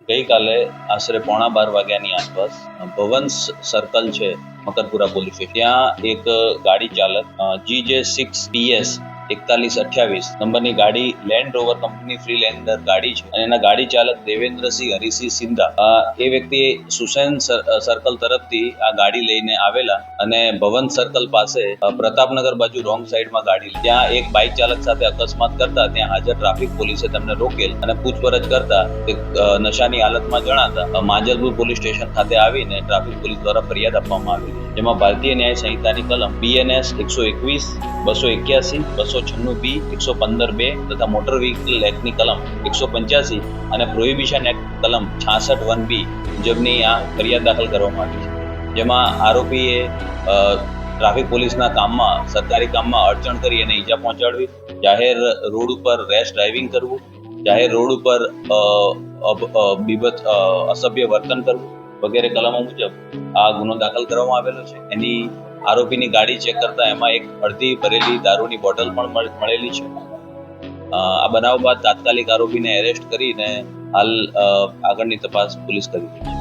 ગઈકાલે આશરે 11:15 વાગ્યાની આસપાસ ભવન સર્કલ છે મકરપુરા પોલીસ સ્ટેશન, ત્યાં એક ગાડી ચાલક GJ6PS 4128 નંબરની ગાડી લેન્ડ રોવર કંપની ફ્રીલેન્ડર ગાડી છે અને એના ગાડી ચાલક દેવેન્દ્રસિંહ હરિસિંહ સિંધા એ વ્યક્તિ સુસેન સર્કલ તરફથી આ ગાડી લઈને આવેલા અને ભવન સર્કલ પાસે પ્રતાપનગર બાજુ રોંગ સાઈડમાં ગાડી ત્યાં એક બાઇક ચાલક સાથે અકસ્માત કરતા ત્યાં હાજર ટ્રાફિક પોલીસે તેમને રોકેલ અને પૂછપરછ કરતા તે નશાની હાલતમાં જણાતા માંજલપુર પોલીસ સ્ટેશન ખાતે આવીને ટ્રાફિક પોલીસ દ્વારા ફરિયાદ આપવામાં આવી, જેમાં ભારતીય ન્યાય સંહિતાની કલમ BNS 121, 281, 296B, 115(2) તથા મોટર વ્હીકલ એક્ટની કલમ 185 અને પ્રોહિબિશન એક્ટ કલમ 66(1)B મુજબની આ ફરિયાદ દાખલ કરવામાં આવી છે, જેમાં આરોપીએ ટ્રાફિક પોલીસના કામમાં સરકારી કામમાં અડચણ કરી અને ઈજા પહોંચાડવી, જાહેર રોડ ઉપર રેશ ડ્રાઇવિંગ કરવું, જાહેર રોડ ઉપર અસભ્ય વર્તન કરવું વગેરે કલમો મુજબ આ ગુનો દાખલ કરવામાં આવેલો છે. એની આરોપીની ગાડી ચેક કરતા એમાં એક અડધી ભરેલી દારૂની બોટલ પણ મળેલી છે. આ બનાવ બાદ તાત્કાલિક આરોપીને એરેસ્ટ કરીને હાલ આગળની તપાસ પોલીસ કરી રહી છે.